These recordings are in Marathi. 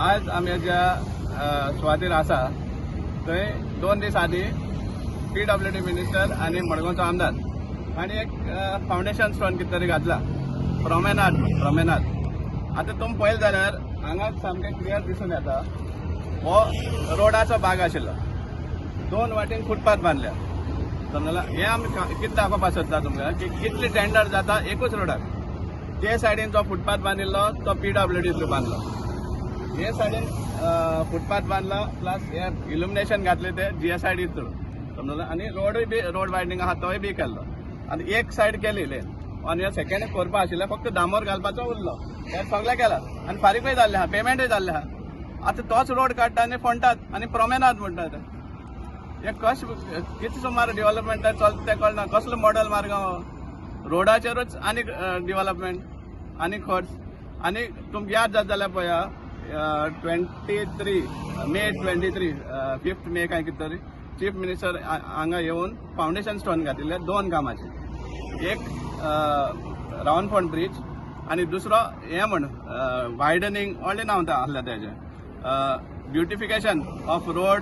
आज आम्ही ज्या सुवातेर आसा थंय 2 दीस आदी PWD मिनिस्टर आणि मडगांवचो आमदार आणि एक फाउंडेशन स्टोन कितें तरी घातला प्रॉमेनाद आता तुम्ही पळयलें जाल्यार हांगा सामकें क्लियर दिसून येता हो रोडाचो भाग आशिल्लो 2 वाटेन फुटपाथ बांदल्या समजला हे आमी कितें दाखोवपाक सोदता तुमकां की कितले टेंडर जाता एकूच रोडाक ते सायडीन जो फुटपाथ बांदिल्लो तो PWDतलो बांदलो हे सायडीन फुटपाथ बांदला प्लस हे इल्युमिनेशन घातले ते GSID थ्रू समजला आणि रोडूय बी रोड वायडनींग आहा तोय बी केल्लो आनी एक सायड केली लेन आनी हे सेकंड करपा आशिल्लें फक्त डांबोर घालपाचो उरलो हे सगळें केलां आनी फारीकूय जाल्लें आहा पेमेंटूय जाल्लें आहा आता तोच रोड काडटा आनी फोंडटात आनी प्रॉमेनाद म्हणटात हे कितें सुमार डेव्हलपमेंट चलता तें कळना कसलो मॉडल मार्गांव रोडाचेरूच आनी डेव्हलपमेंट आनी खर्च आनी तुमकां याद जाता जाल्यार पळया मे 5 मे काय कितें तरी चीफ मिनिस्टर हांगा येवन फाउंडेशन स्टोन घातिल्ले 2 कामाचे एक रावनफोंड ब्रिज आणि दुसरो हे म्हण वायडनिंग व्हडलें नांव आसलें तेजें beautification of road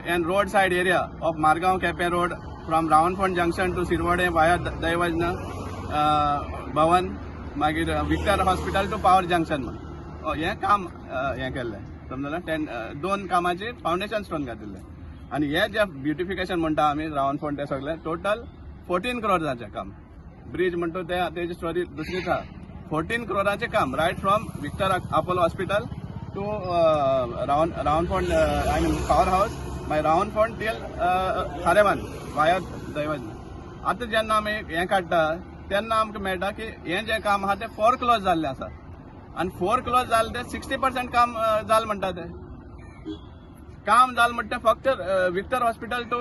and road side area of Margao Quepem road from Rawanfond junction to Sirvodem via Daivadnya Bhavan मागीर Victor hospital to power junction म्हण हें काम हें केल्लें समजलें 2 कामाची फाउंडेशन स्टोन घातिल्लें आनी हे जे ब्युटिफिकेशन म्हणटा आमी रावनफोंड तें सगळें टोटल 14 करोडाचें काम ब्रिज म्हणटा तेजी स्टोरी दुसरीच आहा 14 करोडाचें काम right from Victor Apollo hospital to Rawanfond I mean power house मागीर रावनफोंड टील खारेमान वाया दैवजना आतां जेन्ना आमी हें काडटा तेन्ना आमकां मेळटा की हें जें काम आहा तें 4 क्लोज जाल्लें आसा आनी 4 क्लोज जालें तें 60% काम जालें म्हणटा तें काम जालें म्हणटा फक्त Victor hospital to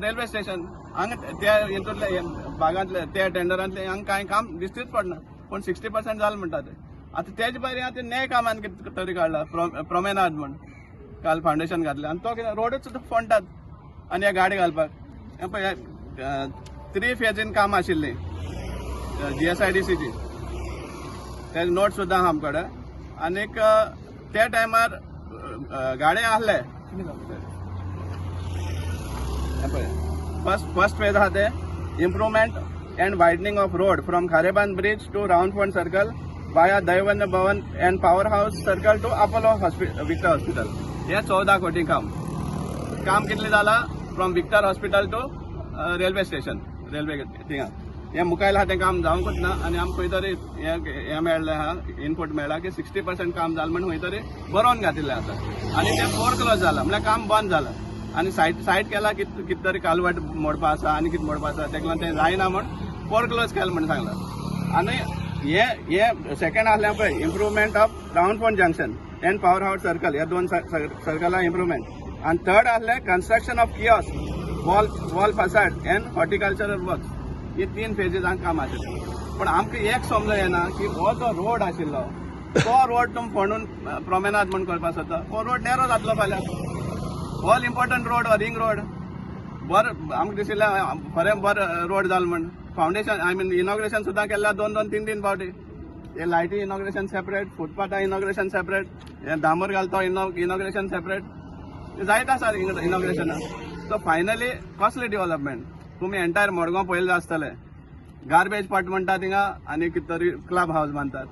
railway station हांगा त्या हितूंतले भागांतले त्या टेंडरांतले हांगा कांय काम दिश्टीच पडना पूण 60% जालें म्हणटा तें आतां तेजे भायर आतां नये कामान कितें तरी काडला प्रॉमेनाद म्हण काल फाउंडेशन घातलें आनी तो कितें रोडूच फोंडटात आनी हे गाडी घालपाक हें पळय 3 फेजीन काम आशिल्लीं GSIDCची तेजे नोट सुद्दां आहा आमचे कडेन आनीक त्या टायमार गाडे आहले फर्स्ट फेज आहा ते improvement and widening of road from Kharebandh bridge to Rawanfond circle via Daivadnya Bhavan and power house circle to Apollo Victor hospital हे 14 कोटी काम कितले जाला from Victor hospital to railway station railway थिंगा हे मुखायल आहा तें काम जावंकूच ना आनी आमकां खंय तरी हें मेळ्ळें आहा इनपूट मेळ्ळा की 60% काम जालें म्हण खंय तरी बरोवन घातिल्लें आसा आनी तें 4 क्लोज जालां म्हळ्यार काम बंद जालां आनी सायट केला कितें तरी कालवट मोडपा आसा आनी कितें मोडपा आसा तेका लागून तें जायना म्हण 4 क्लोज केलें म्हण सांगलां आनी हे सेकंड आहलें पळय improvement of Rawanfond junction and power house circle ह्या 2 सर्कला इम्प्रूवमेंट आनी थर्ड आहलें construction of kiosk wall facade and horticultural works हे 3 फेजीजांक काम आशिल्लें पण आमकां एक समजूं येना की हो जो रोड आशिल्लो तो रोड तुमी फोंडून प्रॉमेनाद म्हण करपाक सोदता हो रोड नेरो जातलो फाल्यां ऑल इम्पॉर्टंट रोड हो रिंग रोड बरें आमकां दिशिल्लें खरें बरें रोड जालें म्हण फाउंडेशन आय मीन इनॉग्रेशन सुद्दां केल्लें 2-3 फावटी हे लायटी इनॉग्रेशन सेपरेट फुटपाथा इनॉग्रेशन सेपरेट हे डांबर घालता इनॉग्रेशन सेपरेट जायत आसा इनॉग्रेशना सो फायनली कसलें डेव्हलपमेंट तुम्ही एंटायर मडगांव पळयलें आसतलें गार्बेज पट म्हणटा थिंगा आनी कितें तरी क्लब हाऊस बांदतात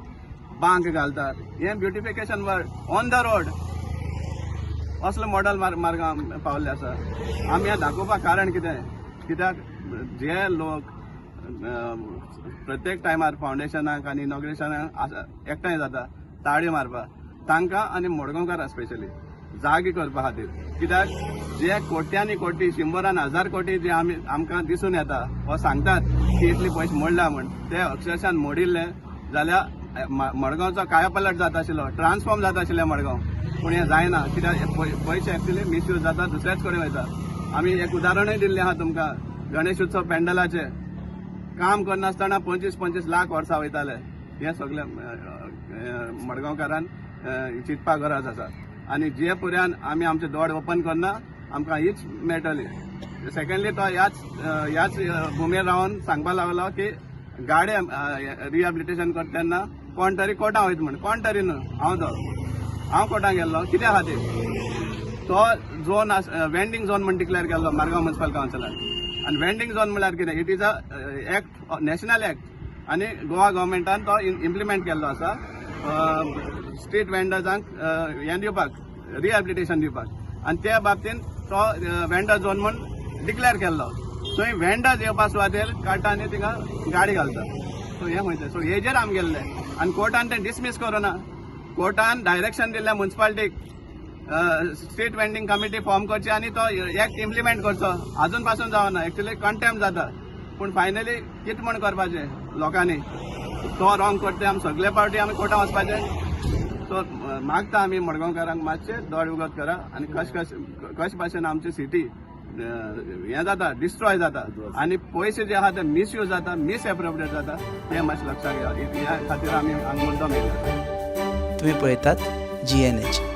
बांक घालतात हें beautification work on the road असलो मॉडल मार्गांव पावल्ले आसा आमी हें दाखोवपाक कारण कित्याक जे लोक प्रत्येक टायमार फाउंडेशनाक आनी इनॉग्रेशनाक एकठांय जाता ताळयो मारपाक तांकां आनी मडगांवकारां स्पेशली जागे करपा खातीर कित्याक जे कोट्यांनी कोटी 100,000 कोटी जे आमकां दिसून येता वा सांगतात की इतले पयशे मोडल्या म्हण ते अक्षरशान मोडिल्ले जाल्यार मडगांवचो कायापलट जाता आशिल्लो ट्रान्सफॉर्म जाता आशिल्लें मडगांव पूण हें जायना कित्याक पयशे एक्चुली मिसयूज जाता दुसऱ्याच कडेन वयता आमी एक उदाहरणूय दिल्लें आहा तुमकां गणेश उत्सव पॅन्डलाचें काम करनासतना 25-25 लाख वर्सां वयताले हें सगळें मडगांवकारान चिंतपाक गरज आसा आनी जे पर्यान आमी आमचे दोळ ओपन करना आमकां हीच मेळटली सेकंडली तो ह्याच भुमीर रावन सांगपाक लागलो की गाडी रिहॅबिलिटेशन करता तेन्ना कोण तरी कोर्टां वयता म्हण कोण तरी न्हू हांव तो हांव कोर्टाक गेल्लो कित्या खातीर तो झोन वेंडिंग झोन म्हण डिक्लेअर केल्लो मारगांव म्युनिसिपल कावन्सिलान आनी वेंडिंग झोन म्हळ्यार कितें it is a act national act आनी गोवा गव्हर्मेंटान तो इम्प्लिमेंट केल्लो आसा स्ट्रीट वेंडर्सांक हें दिवपाक रिहॅबिलिटेशन दिवपाक आनी त्या बाबतीन तो वेंडर झोन म्हण डिक्लेअर केल्लो थंय वेंडर्स येवपा सुवातेर काडटा आनी थिंगा गाडी घालता सो हें खंयचें सो हेजेर आमी गेल्ले आनी कोर्टान तें डिसमीस करूना कोर्टान डायरेक्शन दिल्लें म्युनिसिपालिटीक स्ट्रीट वेंडिंग कमिटी फॉर्म करची आनी तो एक्ट इम्प्लिमेंट करचो अजून पासून जावना एक्चुअली कंटेम्प्ट जाता पूण फायनली कितें म्हण करपाचें लोकांनी तो रॉंग करता आमी सगळे पावटी आमी कोर्टान वचपाचें सो मागता आमी मडगांवकारांक मातशें दोळ उगत करा आनी कशे भाशेन आमची सिटी हें जाता डिस्ट्रॉय जाता आनी पयशे जे आहा ते मिसयूज जाता मिसएप्रोप्रिएट जाता तें मातशें लक्षात घेया ह्या खातीर आमी हांगा मुद्दम येयला. तुम्ही पळयतात GNH.